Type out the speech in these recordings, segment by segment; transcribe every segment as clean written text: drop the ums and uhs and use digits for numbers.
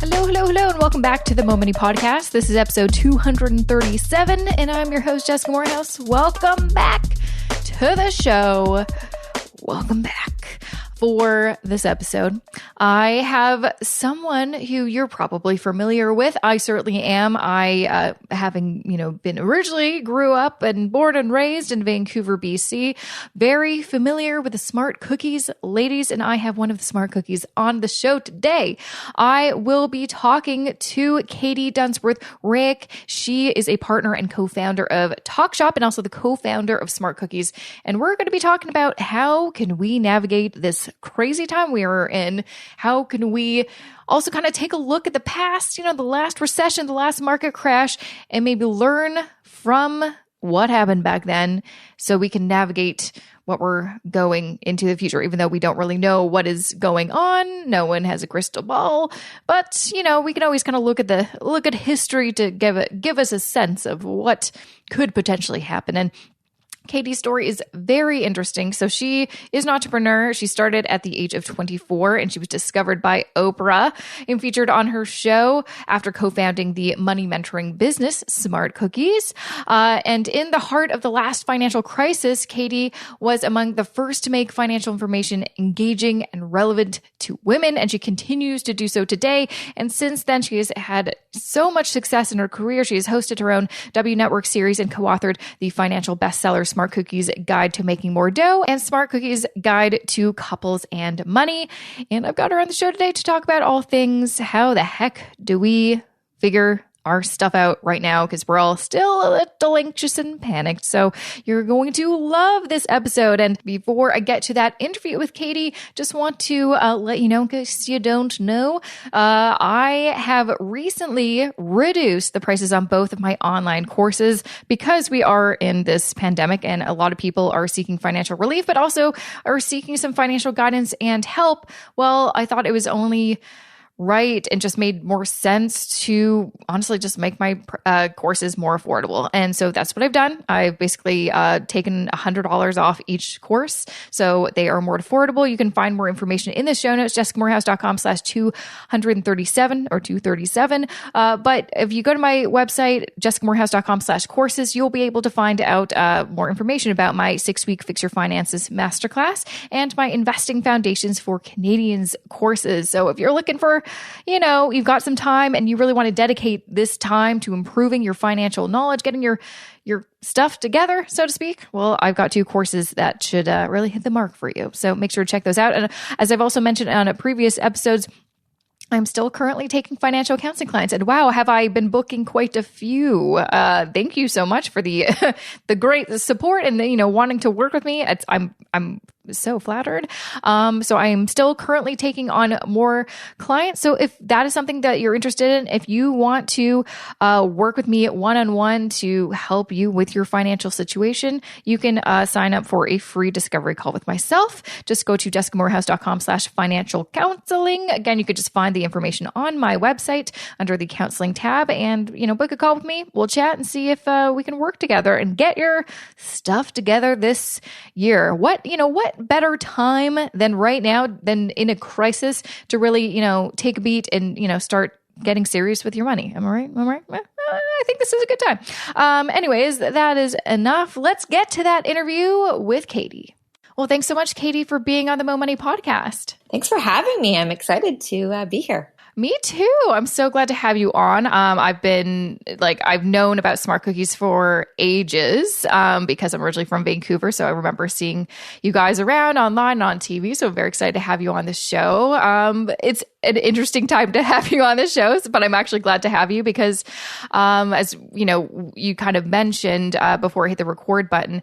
Hello, hello, hello, and welcome back to the Mo Money Podcast. This is episode 237, and I'm your host, Jessica Morehouse. Welcome back to the show. Welcome back. For this episode, I have someone who you're probably familiar with. I certainly am. I, having, been originally grew up and born and raised in Vancouver, BC, very familiar with the smart cookies ladies, and I have one of the smart cookies on the show today. I will be talking to Katie Dunsworth-Reiach. She is a partner and co-founder of Talk Shop and also the co-founder of Smart Cookies. And we're going to be talking about how can we navigate this crazy time we are in. How can we also kind of take a look at the past, the last recession, the last market crash, and maybe learn from what happened back then so we can navigate what we're going into the future, even though we don't really know what is going on. No one has a crystal ball, but we can always kind of look at history to give us a sense of what could potentially happen. And Katie's story is very interesting. So she is an entrepreneur. She started at the age of 24 and she was discovered by Oprah and featured on her show after co-founding the money mentoring business, Smart Cookies. And in the heart of the last financial crisis, Katie was among the first to make financial information engaging and relevant to women. And she continues to do so today. And since then, she has had so much success in her career. She has hosted her own W Network series and co-authored the financial bestseller Smart Cookies Guide to Making More Dough and Smart Cookies Guide to Couples and Money. And I've got her on the show today to talk about all things, how the heck do we figure our stuff out right now, because we're all still a little anxious and panicked. So you're going to love this episode. And before I get to that interview with Katie, just want to let you know, in case you don't know, I have recently reduced the prices on both of my online courses because we are in this pandemic and a lot of people are seeking financial relief, but also are seeking some financial guidance and help. Well, I thought it was only right and just made more sense to honestly just make my courses more affordable. And so that's what I've done. I've basically taken $100 off each course, so they are more affordable. You can find more information in the show notes, jessicamorehouse.com/237 or 237. But if you go to my website, jessicamorehouse.com/courses, you'll be able to find out more information about my 6-week Fix Your Finances masterclass and my Investing Foundations for Canadians courses. So if you're looking for you've got some time and you really want to dedicate this time to improving your financial knowledge, getting your stuff together, so to speak, well, I've got 2 courses that should really hit the mark for you. So make sure to check those out. And as I've also mentioned on previous episodes, I'm still currently taking financial counseling clients, and wow, have I been booking quite a few. Thank you so much for the the great support and wanting to work with me. I'm so flattered. So I am still currently taking on more clients. So if that is something that you're interested in, if you want to work with me one-on-one to help you with your financial situation, you can sign up for a free discovery call with myself. Just go to jessicamorehouse.com/financial counseling. Again, you could just find the information on my website under the counseling tab and, book a call with me. We'll chat and see if we can work together and get your stuff together this year. What better time than right now, than in a crisis, to really, take a beat and, start getting serious with your money. Am I right? I think this is a good time. Anyways, that is enough. Let's get to that interview with Katie. Well, thanks so much, Katie, for being on the Mo Money Podcast. Thanks for having me. I'm excited to be here. Me too. I'm so glad to have you on. I've known about Smart Cookies for ages because I'm originally from Vancouver. So I remember seeing you guys around online and on TV. So I'm very excited to have you on the show. It's an interesting time to have you on the show, but I'm actually glad to have you because as you kind of mentioned before I hit the record button,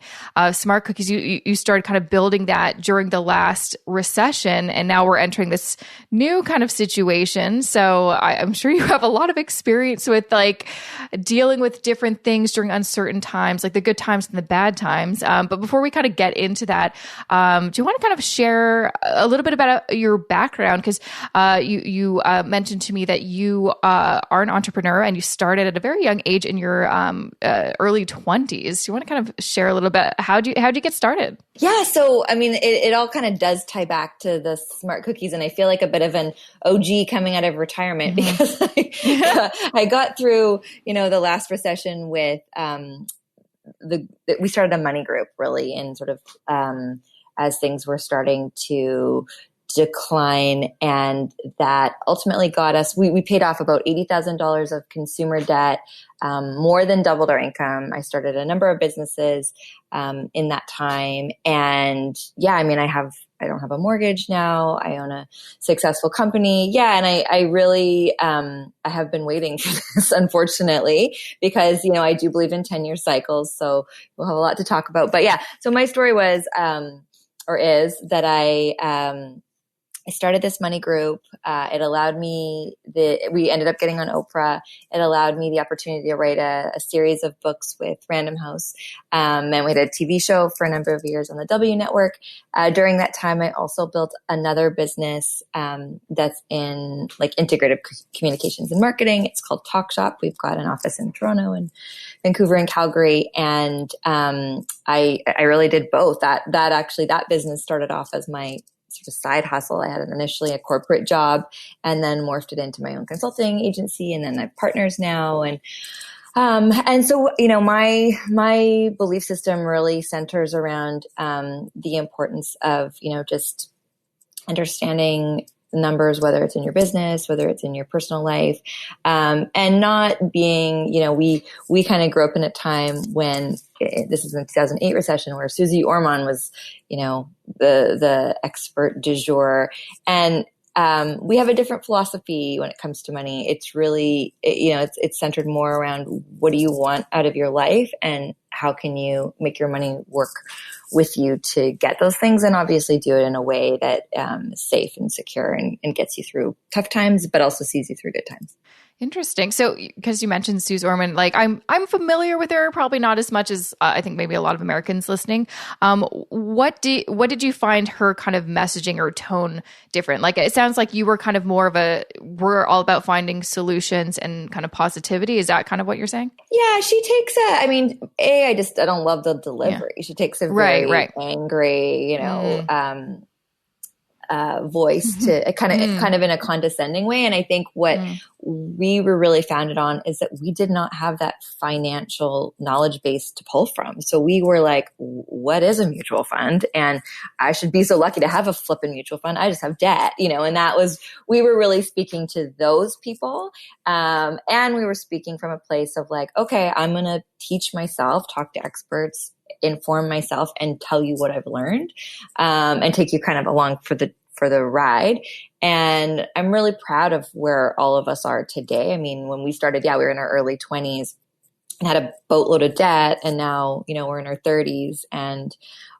Smart Cookies, you started kind of building that during the last recession, and now we're entering this new kind of situation. So I'm sure you have a lot of experience with dealing with different things during uncertain times, like the good times and the bad times. But before we kind of get into that, do you want to kind of share a little bit about your background? Because you mentioned to me that you are an entrepreneur and you started at a very young age in your early 20s. Do you want to kind of share a little bit? How'd you get started? Yeah. So, I mean, it all kind of does tie back to the smart cookies. And I feel like a bit of an OG coming out of retirement because I got through, the last recession with we started a money group really in sort of as things were starting to decline, and that ultimately got us, we paid off about $80,000 of consumer debt, more than doubled our income. I started a number of businesses in that time. And yeah, I mean, I don't have a mortgage now. I own a successful company. Yeah. And I really, I have been waiting for this, unfortunately, because, I do believe in 10-year cycles. So we'll have a lot to talk about. But yeah, so my story was, is that I started this money group. It allowed me we ended up getting on Oprah. It allowed me the opportunity to write a series of books with Random House. And we had a TV show for a number of years on the W Network. During that time, I also built another business that's in like integrative communications and marketing. It's called Talk Shop. We've got an office in Toronto and Vancouver and Calgary. And I really did both. That business started off as my sort of side hustle. I had initially a corporate job and then morphed it into my own consulting agency. And then I have partners now. And so, my belief system really centers around, the importance of, just understanding numbers, whether it's in your business, whether it's in your personal life, and not being, we kind of grew up in a time when this is in the 2008 recession where Susie Orman was, the expert du jour. And we have a different philosophy when it comes to money. It's really, it's centered more around what do you want out of your life and how can you make your money work with you to get those things, and obviously do it in a way that is safe and secure and gets you through tough times, but also sees you through good times. Interesting. So, because you mentioned Suze Orman, like I'm familiar with her, probably not as much as I think maybe a lot of Americans listening. What did you find her kind of messaging or tone different? Like it sounds like you were kind of more of we're all about finding solutions and kind of positivity. Is that kind of what you're saying? Yeah, she takes I don't love the delivery. Yeah. She takes a very angry, voice to kind of in a condescending way. And I think what we were really founded on is that we did not have that financial knowledge base to pull from. So we were like, what is a mutual fund? And I should be so lucky to have a flipping mutual fund. I just have debt, and we were really speaking to those people. And we were speaking from a place of like, okay, I'm going to teach myself, talk to experts, inform myself and tell you what I've learned, and take you kind of along for the ride. And I'm really proud of where all of us are today. I mean, when we started, we were in our early 20s and had a boatload of debt. And now, we're in our 30s and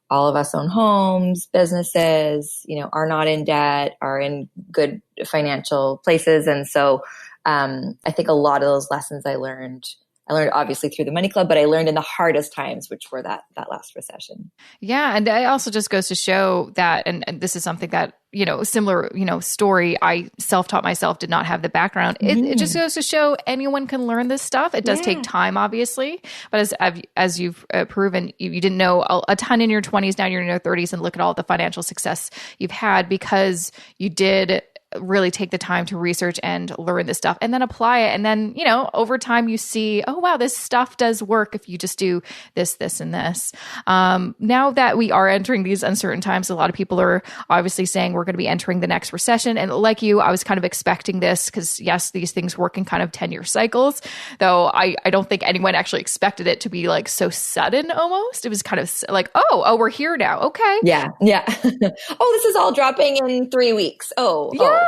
all of us own homes, businesses, are not in debt, are in good financial places. And so, I think a lot of those lessons I learned obviously through the Money Club, but I learned in the hardest times, which were that last recession. Yeah. And it also just goes to show that, and this is something that, similar, story, I self-taught myself, did not have the background. It just goes to show anyone can learn this stuff. It does take time, obviously, but as you've proven, you didn't know a ton in your 20s, now you're in your 30s, and look at all the financial success you've had because you did really take the time to research and learn this stuff and then apply it. And then, over time you see, oh, wow, this stuff does work if you just do this, this, and this. Now that we are entering these uncertain times, a lot of people are obviously saying we're going to be entering the next recession. And like you, I was kind of expecting this because yes, these things work in kind of 10-year cycles, though I don't think anyone actually expected it to be like so sudden almost. It was kind of like, oh, we're here now. Okay. Yeah. Yeah. Oh, this is all dropping in 3 weeks. Oh, yeah.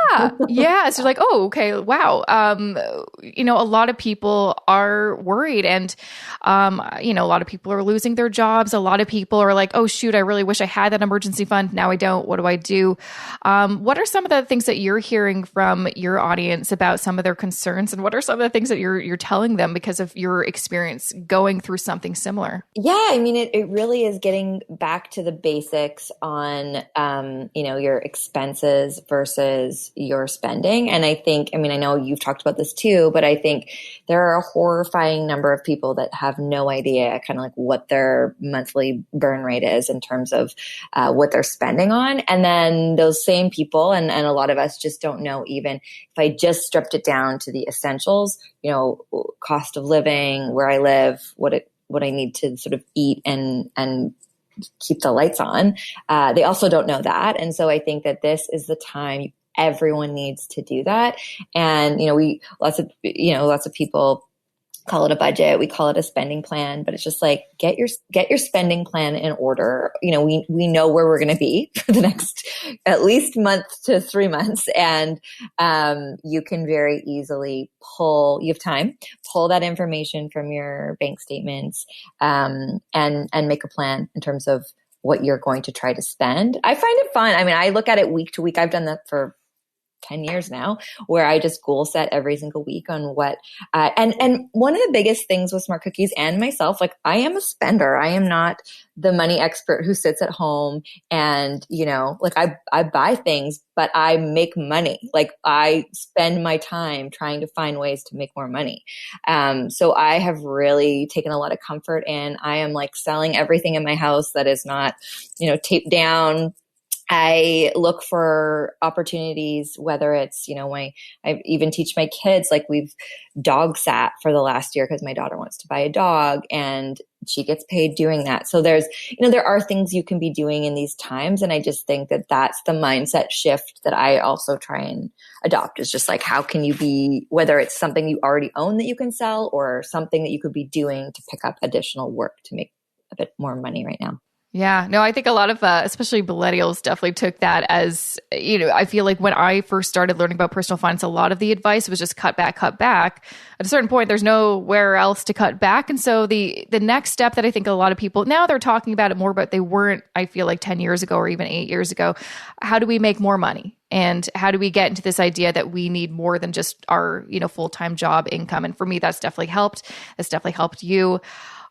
Yeah. So like, oh, okay. Wow. A lot of people are worried and, a lot of people are losing their jobs. A lot of people are like, oh shoot, I really wish I had that emergency fund. Now I don't. What do I do? What are some of the things that you're hearing from your audience about some of their concerns? And what are some of the things that you're telling them because of your experience going through something similar? Yeah. I mean, it really is getting back to the basics on, your expenses versus is your spending. And I think, I mean, I know you've talked about this too, but I think there are a horrifying number of people that have no idea kind of like what their monthly burn rate is in terms of what they're spending on. And then those same people, and a lot of us just don't know, even if I just stripped it down to the essentials, cost of living, where I live, what I need to sort of eat and keep the lights on. They also don't know that. And so I think that this is the time everyone needs to do that. And, lots of people call it a budget. We call it a spending plan, but it's just like, get your spending plan in order. We know where we're going to be for the next at least month to 3 months. And, you can very easily you have time, pull that information from your bank statements, and make a plan in terms of what you're going to try to spend. I find it fun. I mean, I look at it week to week. I've done that for 10 years now, where I just goal set every single week on what, and one of the biggest things with Smart Cookies and myself, like I am a spender. I am not the money expert who sits at home and, like I buy things, but I make money. Like I spend my time trying to find ways to make more money. So I have really taken a lot of comfort in, I am like selling everything in my house that is not, taped down. I look for opportunities, whether it's, I even teach my kids, like we've dog sat for the last year because my daughter wants to buy a dog and she gets paid doing that. So there's, there are things you can be doing in these times. And I just think that that's the mindset shift that I also try and adopt, is just like, how can you be, whether it's something you already own that you can sell or something that you could be doing to pick up additional work to make a bit more money right now. Yeah, no, I think a lot of, especially millennials, definitely took that as, I feel like when I first started learning about personal finance, a lot of the advice was just cut back. At a certain point, there's nowhere else to cut back. And so the next step that I think a lot of people, now they're talking about it more, but they weren't, I feel like 10 years ago or even 8 years ago, how do we make more money? And how do we get into this idea that we need more than just our, full-time job income? And for me, that's definitely helped. That's definitely helped you.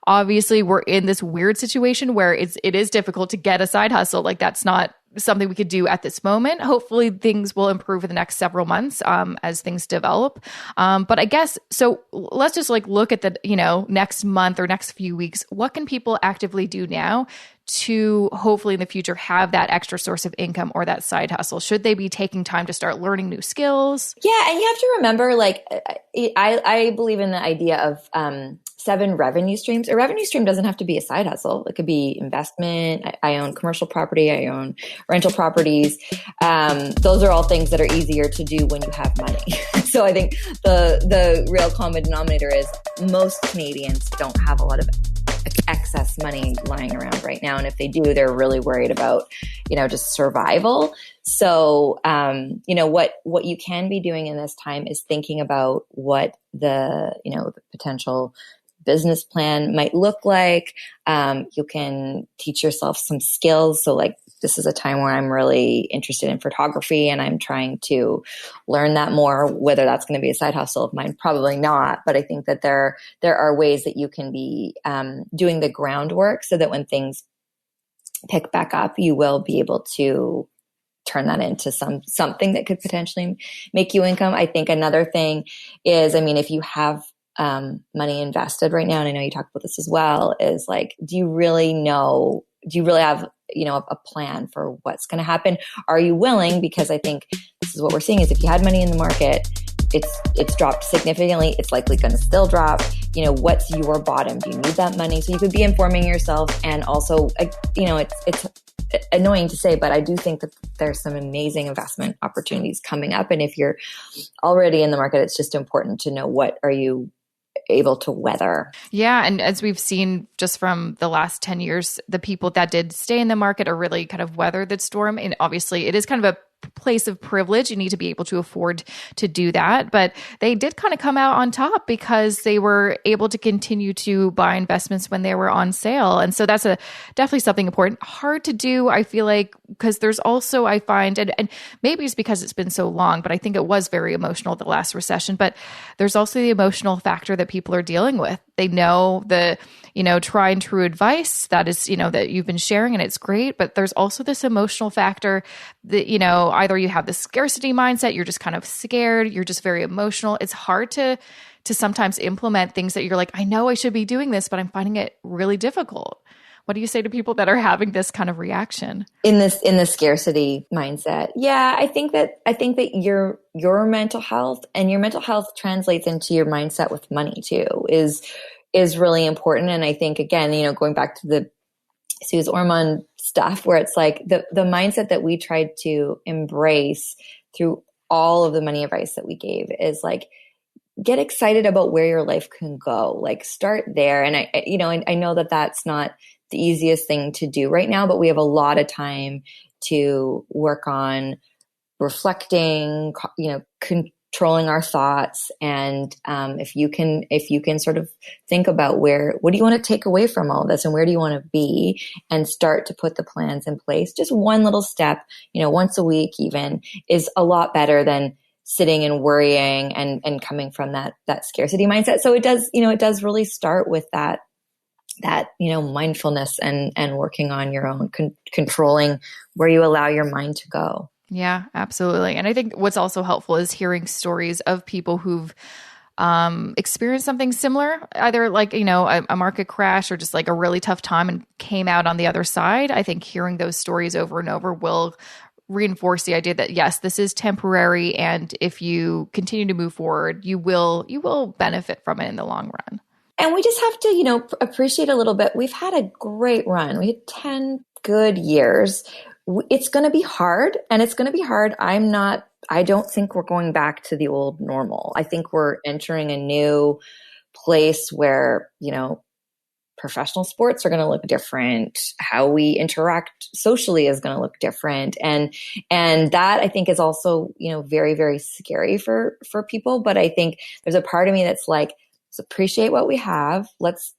Obviously, we're in this weird situation where it is difficult to get a side hustle. Like that's not something we could do at this moment. Hopefully things will improve in the next several months as things develop. But I guess, so let's just like look at the, next month or next few weeks. What can people actively do now to hopefully in the future have that extra source of income or that side hustle? Should they be taking time to start learning new skills? Yeah. And you have to remember, like, I believe in the idea of 7 revenue streams. A revenue stream doesn't have to be a side hustle. It could be investment. I own commercial property. I own rental properties. Those are all things that are easier to do when you have money. So I think the real common denominator is most Canadians don't have a lot of excess money lying around right now. And if they do, they're really worried about, just survival. So, what you can be doing in this time is thinking about what the potential business plan might look like. You can teach yourself some skills. So like, this is a time where I'm really interested in photography and I'm trying to learn that more, whether that's going to be a side hustle of mine, probably not. But I think that there are ways that you can be doing the groundwork so that when things pick back up, you will be able to turn that into something that could potentially make you income. I think another thing is, if you have money invested right now, and I know you talked about this as well, is like, do you really have, a plan for what's going to happen? Are you willing? Because I think this is what we're seeing is if you had money in the market, it's dropped significantly. It's likely going to still drop. What's your bottom? Do you need that money? So you could be informing yourself. And also, it's annoying to say, but I do think that there's some amazing investment opportunities coming up. And if you're already in the market, it's just important to know what are you able to weather. Yeah. And as we've seen just from the last 10 years, the people that did stay in the market are really kind of weather the storm. And obviously it is kind of a place of privilege. You need to be able to afford to do that. But they did kind of come out on top because they were able to continue to buy investments when they were on sale. And so that's definitely something important. Hard to do, I feel like, because there's also, I find, and maybe it's because it's been so long, but I think it was very emotional, the last recession. But there's also the emotional factor that people are dealing with. They know the, try and true advice that is, that you've been sharing and it's great. But there's also this emotional factor that, either you have the scarcity mindset, you're just kind of scared, you're just very emotional. It's hard to sometimes implement things that you're like, I know I should be doing this, but I'm finding it really difficult. What do you say to people that are having this kind of reaction? In the scarcity mindset? Yeah, I think that your mental health, and your mental health translates into your mindset with money too, is really important. And I think, again, going back to the Suze Orman stuff, where it's like the mindset that we tried to embrace through all of the money advice that we gave is like, get excited about where your life can go. Like, start there. And I know that that's not the easiest thing to do right now, but we have a lot of time to work on reflecting, controlling our thoughts. And if you can sort of think about what do you want to take away from all of this, and where do you want to be, and start to put the plans in place. Just one little step, once a week even, is a lot better than sitting and worrying and coming from that scarcity mindset. So it does really start with that mindfulness and working on your own, controlling where you allow your mind to go. Yeah, absolutely. And I think what's also helpful is hearing stories of people who've experienced something similar, either like, a market crash or just like a really tough time and came out on the other side. I think hearing those stories over and over will reinforce the idea that, yes, this is temporary. And if you continue to move forward, you will benefit from it in the long run. And we just have to, appreciate a little bit. We've had a great run. We had 10 good years. It's going to be hard, and it's going to be hard. I don't think we're going back to the old normal. I think we're entering a new place where, professional sports are going to look different. How we interact socially is going to look different. And that, I think, is also, very, very scary for people. But I think there's a part of me that's like, let's appreciate what we have. Let's,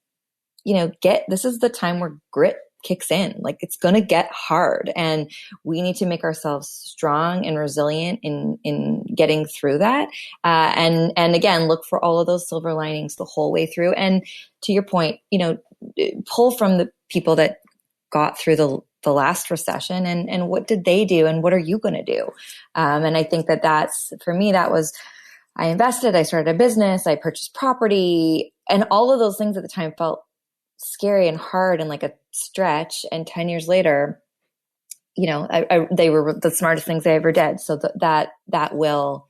this is the time where grit kicks in. Like, it's going to get hard, and we need to make ourselves strong and resilient in getting through that. And again, look for all of those silver linings the whole way through. And to your point, pull from the people that got through the last recession, and what did they do, and what are you going to do? And I think that's, for me, that was, I invested, I started a business, I purchased property, and all of those things at the time felt scary and hard and like a stretch. And 10 years later, they were the smartest things I ever did. So that will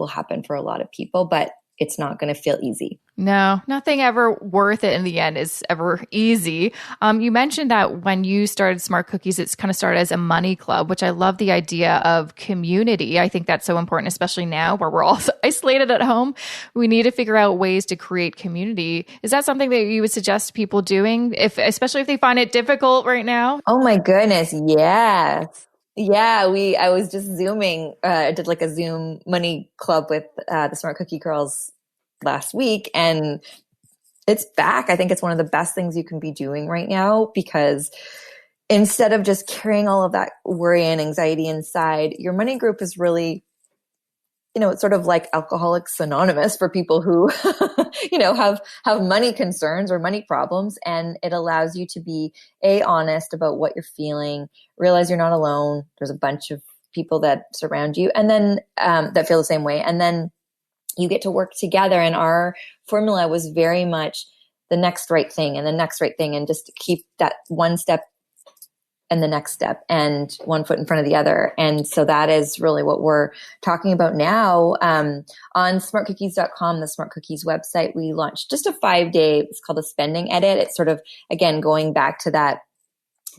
happen for a lot of people, but it's not going to feel easy. No, nothing ever worth it in the end is ever easy. You mentioned that when you started Smart Cookies, it's kind of started as a money club, which I love the idea of community. I think that's so important, especially now where we're all so isolated at home. We need to figure out ways to create community. Is that something that you would suggest people doing, especially if they find it difficult right now? Oh my goodness, yes. Yeah, I was just Zooming, I did like a Zoom money club with the Smart Cookie Girls last week, and it's back. I think it's one of the best things you can be doing right now, because instead of just carrying all of that worry and anxiety inside, your money group is really, it's sort of like Alcoholics Anonymous for people who, have money concerns or money problems. And it allows you to be honest about what you're feeling, realize you're not alone. There's a bunch of people that surround you, and then that feel the same way. And then you get to work together. And our formula was very much the next right thing and the next right thing, and just keep that one step and the next step and one foot in front of the other. And so that is really what we're talking about now. On smartcookies.com, the Smart Cookies website, we launched just a 5-day, it's called a spending edit. It's sort of, again, going back to that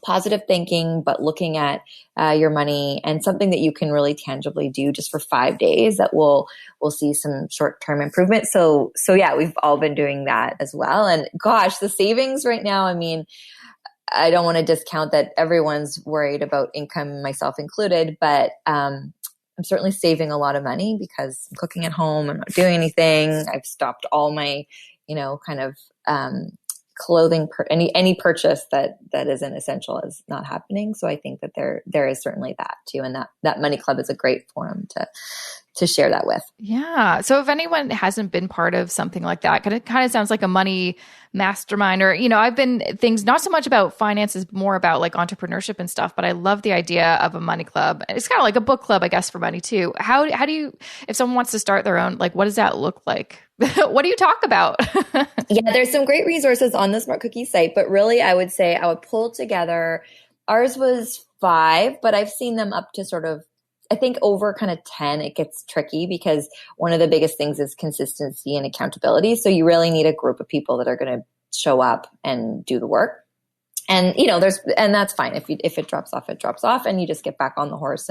positive thinking, but looking at your money, and something that you can really tangibly do just for 5 days that we'll see some short-term improvement. So yeah, we've all been doing that as well. And gosh, the savings right now, I mean, I don't want to discount that everyone's worried about income, myself included, but I'm certainly saving a lot of money because I'm cooking at home. I'm not doing anything. I've stopped all my, kind of clothing, any purchase that isn't essential is not happening. So I think that there is certainly that too. And that money club is a great forum share that with. Yeah. So if anyone hasn't been part of something like that, it kind of sounds like a money mastermind, or, I've been things not so much about finances, more about like entrepreneurship and stuff, but I love the idea of a money club. It's kind of like a book club, I guess, for money too. How do you, if someone wants to start their own, like, what does that look like? What do you talk about? Yeah, there's some great resources on the Smart Cookie site, but really I would say I would pull together, ours was 5, but I've seen them up to sort of, I think over kind of 10, it gets tricky because one of the biggest things is consistency and accountability. So you really need a group of people that are going to show up and do the work. And, and that's fine. If it drops off, it drops off, and you just get back on the horse,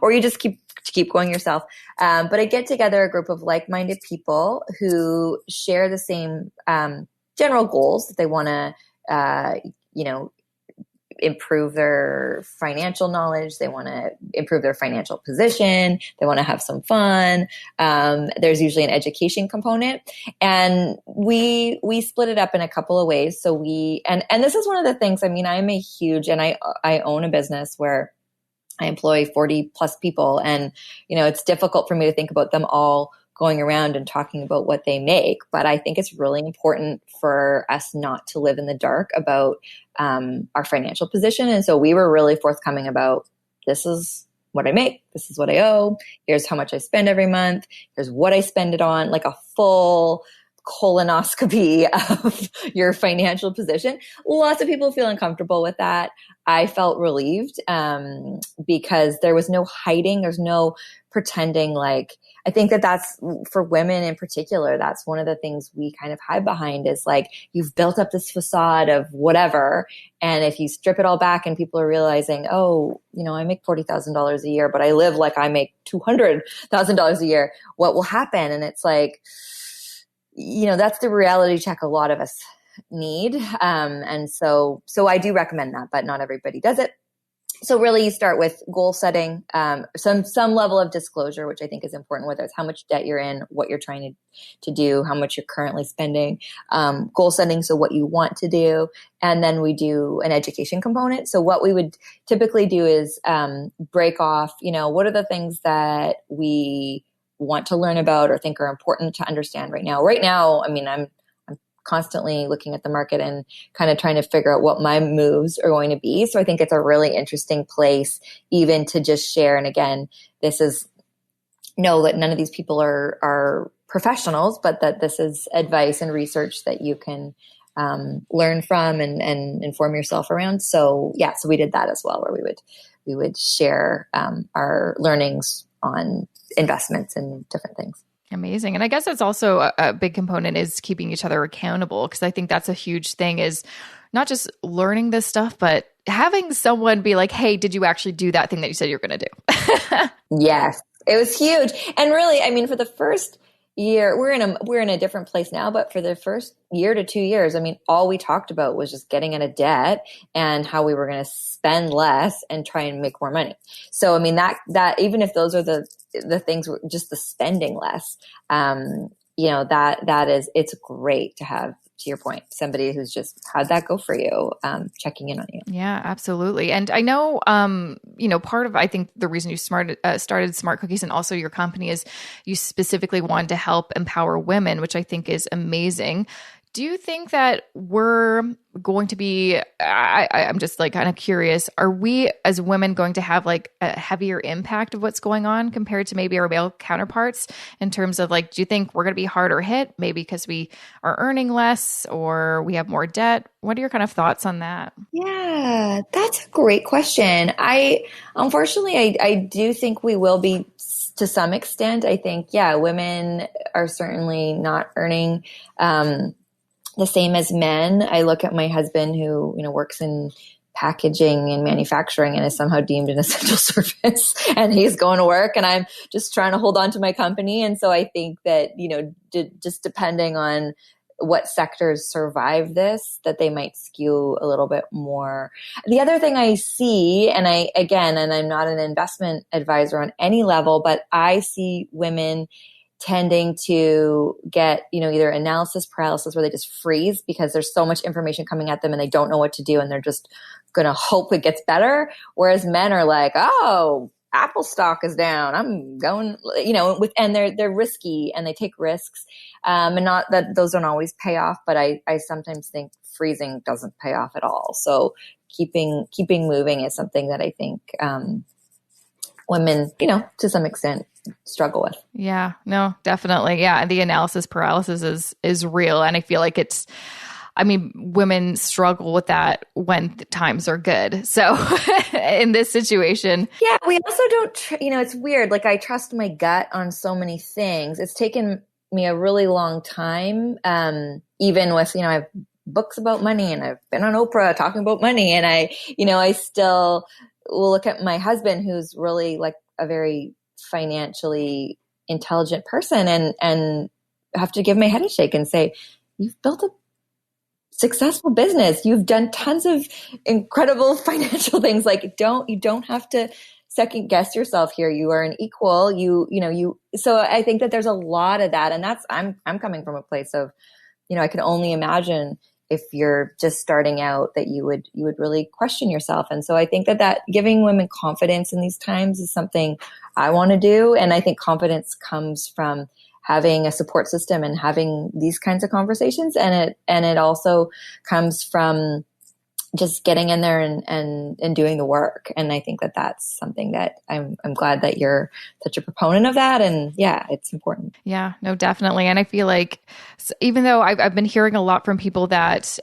or you just keep going yourself. But I get together a group of like-minded people who share the same, general goals that they want to, improve their financial knowledge. They want to improve their financial position. They want to have some fun. There's usually an education component, and we split it up in a couple of ways. So and this is one of the things, I'm a huge, and I own a business where I employ 40 plus people, and, it's difficult for me to think about them all going around and talking about what they make. But I think it's really important for us not to live in the dark about our financial position. And so we were really forthcoming about, this is what I make. This is what I owe. Here's how much I spend every month. Here's what I spend it on, like a full colonoscopy of your financial position. Lots of people feel uncomfortable with that. I felt relieved because there was no hiding. There's no pretending. Like, I think that's for women in particular, that's one of the things we kind of hide behind, is like, you've built up this facade of whatever. And if you strip it all back and people are realizing, oh, I make $40,000 a year, but I live like I make $200,000 a year, what will happen? And it's like, that's the reality check a lot of us need. And so I do recommend that, but not everybody does it. So really you start with goal setting, some level of disclosure, which I think is important, whether it's how much debt you're in, what you're trying to do, how much you're currently spending, goal setting. So what you want to do. And then we do an education component. So what we would typically do is, break off, what are the things that we want to learn about or think are important to understand right now. I'm constantly looking at the market and kind of trying to figure out what my moves are going to be. So I think it's a really interesting place even to just share. And again, know that none of these people are professionals, but that this is advice and research that you can learn from and inform yourself around. So yeah, so we did that as well, where we would share our learnings on investments and different things. Amazing. And I guess it's also a big component is keeping each other accountable, because I think that's a huge thing, is not just learning this stuff, but having someone be like, hey, did you actually do that thing that you said you're going to do? Yes, it was huge. And really, for the first year, we're in a different place now, but for the first year to 2 years, all we talked about was just getting out of debt and how we were going to spend less and try and make more money. So, that even if those are the things, just the spending less, it's great to have, to your point, somebody who's just how'd that go for you, checking in on you. Yeah, absolutely. And I know, part of, I think the reason you started Smart Cookies and also your company is you specifically wanted to help empower women, which I think is amazing. Do you think that we're going to be, I'm just like kind of curious, are we as women going to have like a heavier impact of what's going on compared to maybe our male counterparts in terms of like, do you think we're going to be harder hit maybe because we are earning less or we have more debt? What are your kind of thoughts on that? Yeah, that's a great question. Unfortunately, I do think we will be to some extent. I think, women are certainly not earning, the same as men. I look at my husband who, works in packaging and manufacturing and is somehow deemed an essential service, and he's going to work and I'm just trying to hold on to my company. And so I think that, just depending on what sectors survive this, that they might skew a little bit more. The other thing I see, and I'm not an investment advisor on any level, but I see women tending to get, either analysis paralysis where they just freeze because there's so much information coming at them and they don't know what to do and they're just going to hope it gets better. Whereas men are like, oh, Apple stock is down. I'm going, and they're risky and they take risks. And not that those don't always pay off, but I sometimes think freezing doesn't pay off at all. So keeping moving is something that I think, women, to some extent struggle with. Yeah, no, definitely. Yeah. The analysis paralysis is real. And I feel like women struggle with that when times are good. So in this situation. Yeah, we also don't, it's weird. Like I trust my gut on so many things. It's taken me a really long time. Even with, I have books about money and I've been on Oprah talking about money. And I still will look at my husband, who's really like a very financially intelligent person, and have to give my head a shake and say, you've built a successful business. You've done tons of incredible financial things. Like you don't have to second guess yourself here. You are an equal, so I think that there's a lot of that. And that's, I'm coming from a place of, I can only imagine if you're just starting out that you would really question yourself. And so I think that giving women confidence in these times is something I want to do. And I think confidence comes from having a support system and having these kinds of conversations. And it also comes from just getting in there and doing the work. And I think that that's something that I'm glad that you're such a proponent of that. And yeah, it's important. Yeah, no, definitely. And I feel like even though I've been hearing a lot from people that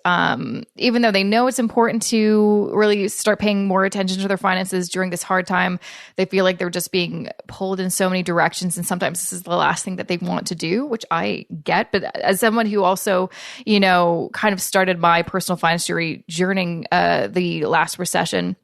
even though they know it's important to really start paying more attention to their finances during this hard time, they feel like they're just being pulled in so many directions. And sometimes this is the last thing that they want to do, which I get. But as someone who also, kind of started my personal finance journey the last recession,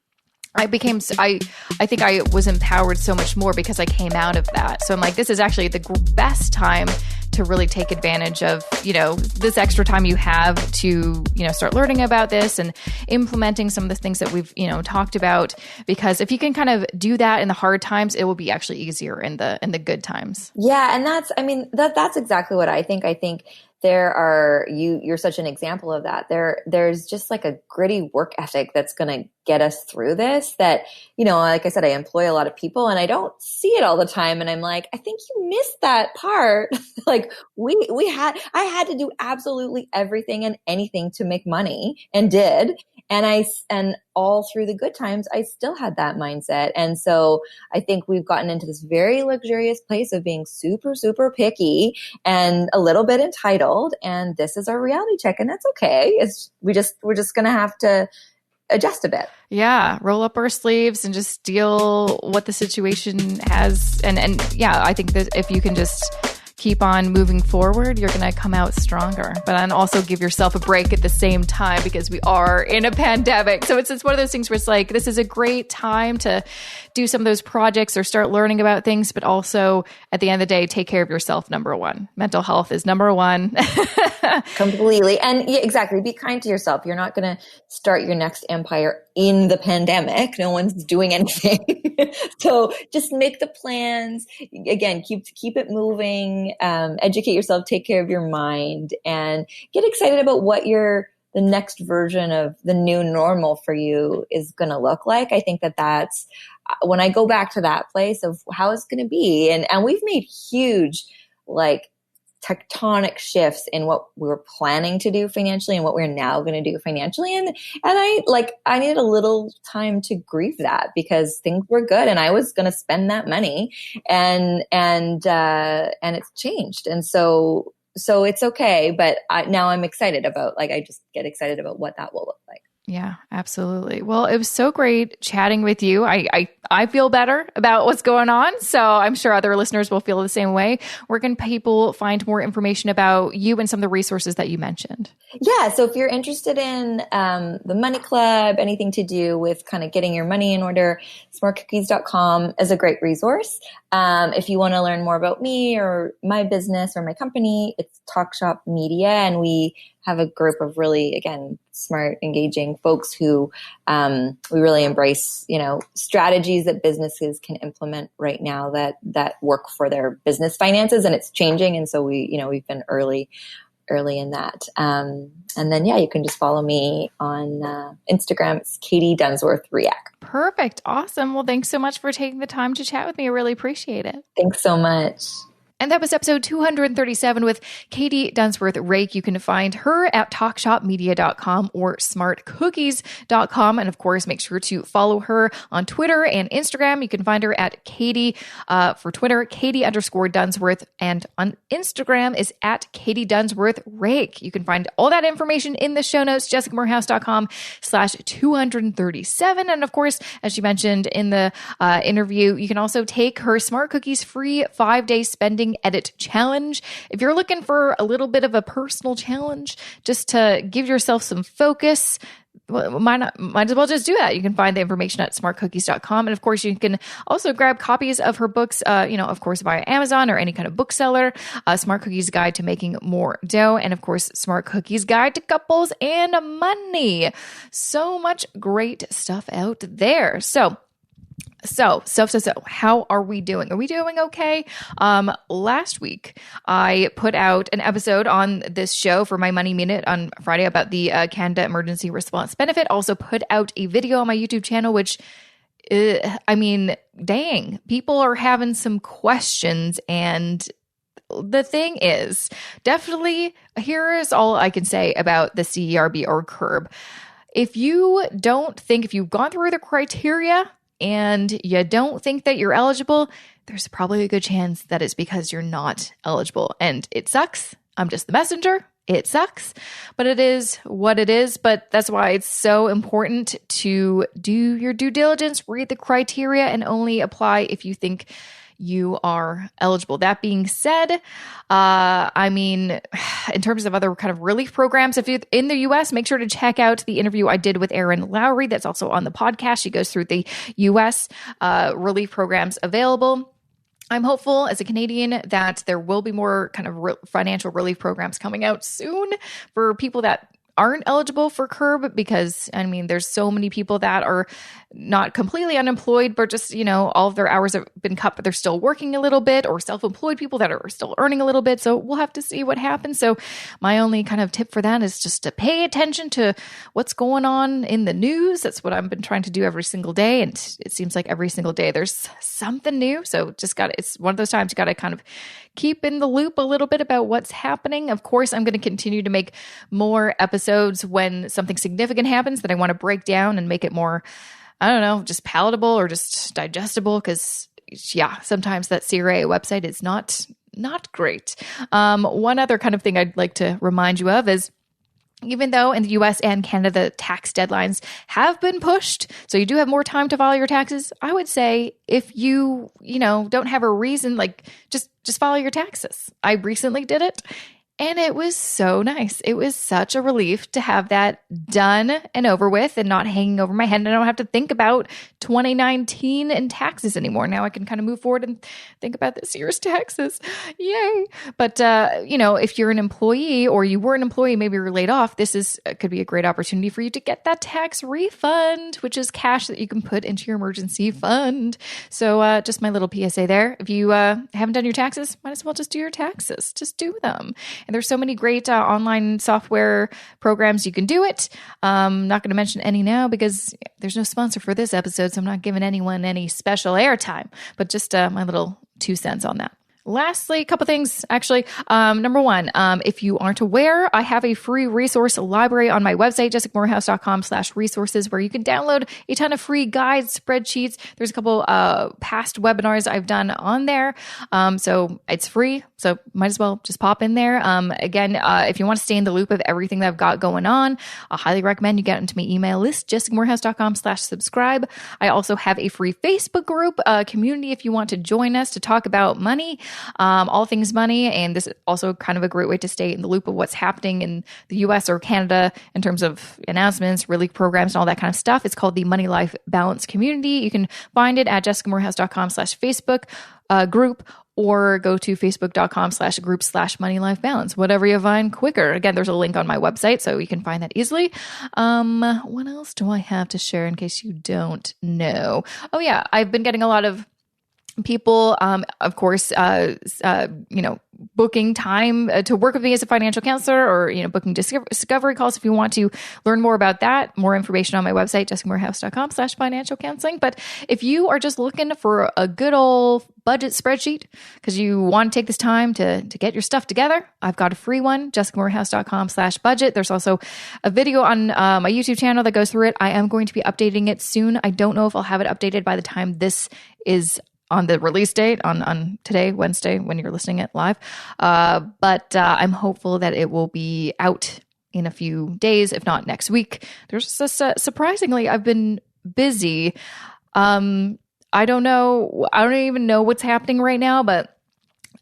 I think I was empowered so much more because I came out of that. So I'm like, this is actually the best time to really take advantage of, this extra time you have to, start learning about this and implementing some of the things that we've, talked about. Because if you can kind of do that in the hard times, it will be actually easier in the good times. Yeah. And that's exactly what I think. I think you're such an example of that. There's just like a gritty work ethic that's going to get us through this that, like I said, I employ a lot of people and I don't see it all the time. And I'm like, I think you missed that part. Like I had to do absolutely everything and anything to make money and did. And all through the good times, I still had that mindset. And so I think we've gotten into this very luxurious place of being super, super picky and a little bit entitled. And this is our reality check. And that's okay. We're just going to have to adjust a bit. Yeah. Roll up our sleeves and just deal what the situation has. And yeah, I think that if you can just keep on moving forward, you're going to come out stronger. But then also give yourself a break at the same time because we are in a pandemic. So it's one of those things where it's like, this is a great time to do some of those projects or start learning about things, but also at the end of the day, take care of yourself. Number one, mental health is number one. Completely. And yeah, exactly. Be kind to yourself. You're not going to start your next empire in the pandemic. No one's doing anything. So just make the plans. Again, keep it moving. Educate yourself, take care of your mind, and get excited about what the next version of the new normal for you is going to look like. I think that's when I go back to that place of how it's going to be. And we've made huge, like, tectonic shifts in what we were planning to do financially and what we're now going to do financially. And I needed a little time to grieve that because things were good and I was going to spend that money and it's changed. And so it's okay. But now I'm excited about, I just get excited about what that will look like. Yeah, absolutely. Well, it was so great chatting with you. I feel better about what's going on. So I'm sure other listeners will feel the same way. Where can people find more information about you and some of the resources that you mentioned? Yeah. So if you're interested in the Money Club, anything to do with kind of getting your money in order, smartcookies.com is a great resource. If you want to learn more about me or my business or my company, it's Talk Shop Media. And we have a group of really, again, smart, engaging folks who we really embrace, strategies that businesses can implement right now that work for their business finances, and it's changing. And so we've been early early in that. And then, you can just follow me on Instagram. It's Katie Dunsworth-Reiach. Perfect. Awesome. Well, thanks so much for taking the time to chat with me. I really appreciate it. Thanks so much. And that was episode 237 with Katie Dunsworth-Reiach. You can find her at talkshopmedia.com or smartcookies.com. And of course, make sure to follow her on Twitter and Instagram. You can find her at Katie, for Twitter, Katie_Dunsworth. And on Instagram is at Katie Dunsworth-Reiach. You can find all that information in the show notes, jessicamorehouse.com/237. And of course, as she mentioned in the interview, you can also take her Smart Cookies free 5-day spending edit challenge. If you're looking for a little bit of a personal challenge, just to give yourself some focus, might as well just do that. You can find the information at smartcookies.com. And of course, you can also grab copies of her books, of course, via Amazon or any kind of bookseller. Smart Cookies Guide to Making More Dough. And of course, Smart Cookies Guide to Couples and Money. So much great stuff out there. So, how are we doing? Are we doing okay? Last week, I put out an episode on this show for my Money Minute on Friday about the Canada Emergency Response Benefit. Also put out a video on my YouTube channel, which, dang, people are having some questions. And the thing is, definitely, here is all I can say about the CERB or CERB. If you've gone through the criteria, and you don't think that you're eligible, there's probably a good chance that it's because you're not eligible. And it sucks. I'm just the messenger. It sucks, but it is what it is. But that's why it's so important to do your due diligence, read the criteria, and only apply if you think you are eligible. That being said, in terms of other kind of relief programs, if you're in the U.S., make sure to check out the interview I did with Erin Lowry. That's also on the podcast. She goes through the U.S. Relief programs available. I'm hopeful as a Canadian that there will be more kind of financial relief programs coming out soon for people that aren't eligible for CERB, because there's so many people that are not completely unemployed, but just, all of their hours have been cut, but they're still working a little bit, or self-employed people that are still earning a little bit. So we'll have to see what happens. So my only kind of tip for that is just to pay attention to what's going on in the news. That's what I've been trying to do every single day. And it seems like every single day there's something new. So it's one of those times you got to kind of keep in the loop a little bit about what's happening. Of course, I'm going to continue to make more episodes when something significant happens that I want to break down and make it more, just palatable or just digestible. Because sometimes that CRA website is not great. One other kind of thing I'd like to remind you of is, even though in the US and Canada, the tax deadlines have been pushed, so you do have more time to file your taxes, I would say if you, don't have a reason, just file your taxes. I recently did it, and it was so nice. It was such a relief to have that done and over with and not hanging over my head. And I don't have to think about 2019 and taxes anymore. Now I can kind of move forward and think about this year's taxes. Yay. But, if you're an employee or you were an employee, maybe you're laid off, could be a great opportunity for you to get that tax refund, which is cash that you can put into your emergency fund. So just my little PSA there. If you haven't done your taxes, might as well just do your taxes. Just do them. And there's so many great online software programs you can do it. I'm not going to mention any now because there's no sponsor for this episode, so I'm not giving anyone any special airtime, but just my little 2 cents on that. Lastly, a couple things, actually. Number one, if you aren't aware, I have a free resource library on my website, jessicamorehouse.com/resources, where you can download a ton of free guides, spreadsheets. There's a couple past webinars I've done on there. So it's free. So might as well just pop in there. Again, if you want to stay in the loop of everything that I've got going on, I highly recommend you get into my email list, jessicamorehouse.com/subscribe. I also have a free Facebook group, community if you want to join us to talk about money. All things money. And this is also kind of a great way to stay in the loop of what's happening in the US or Canada in terms of announcements, relief programs, and all that kind of stuff. It's called the Money Life Balance Community. You can find it at jessicamorehouse.com/Facebook group, or go to facebook.com/group/moneylifebalance, whatever you find quicker. Again, there's a link on my website, so you can find that easily. What else do I have to share in case you don't know? Oh yeah, I've been getting a lot of people, of course, booking time to work with me as a financial counselor, or, booking discovery calls. If you want to learn more about that, more information on my website, jessicamorehouse.com/financial counseling. But if you are just looking for a good old budget spreadsheet because you want to take this time to get your stuff together, I've got a free one, jessicamorehouse.com/budget. There's also a video on my YouTube channel that goes through it. I am going to be updating it soon. I don't know if I'll have it updated by the time this is on the release date on today, Wednesday, when you're listening it live. But I'm hopeful that it will be out in a few days, if not next week. There's just, surprisingly, I've been busy. I don't know. I don't even know what's happening right now, but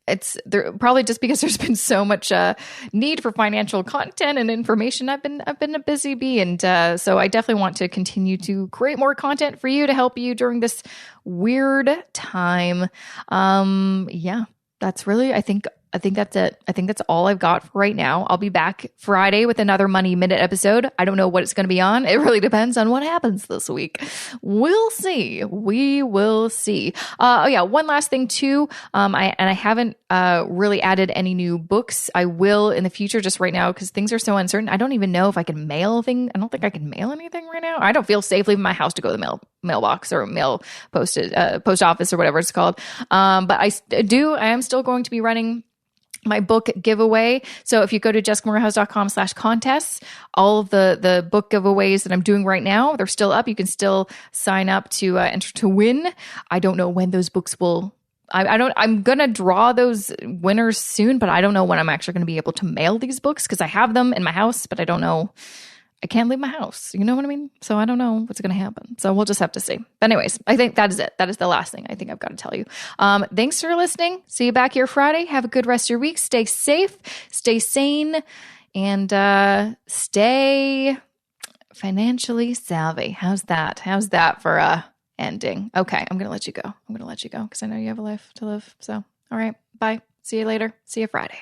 it's there probably just because there's been so much need for financial content and information. I've been a busy bee, and so I definitely want to continue to create more content for you to help you during this weird time. Yeah, that's really, I think that's it. I think that's all I've got for right now. I'll be back Friday with another Money Minute episode. I don't know what it's going to be on. It really depends on what happens this week. We'll see. We will see. One last thing too. I haven't really added any new books. I will in the future, just right now, because things are so uncertain. I don't even know if I can mail a thing. I don't think I can mail anything right now. I don't feel safe leaving my house to go to the mailbox or post office or whatever it's called. But I am still going to be running my book giveaway. So if you go to jessicamorehouse.com/contests, all of the book giveaways that I'm doing right now, they're still up. You can still sign up to enter to win. I don't know when those books will, I'm going to draw those winners soon, but I don't know when I'm actually going to be able to mail these books because I have them in my house, but I don't know. I can't leave my house. You know what I mean? So I don't know what's going to happen. So we'll just have to see. But anyways, I think that is it. That is the last thing I think I've got to tell you. Thanks for listening. See you back here Friday. Have a good rest of your week. Stay safe, stay sane, and stay financially savvy. How's that? How's that for ending? Okay, I'm going to let you go. I'm going to let you go because I know you have a life to live. So, all right. Bye. See you later. See you Friday.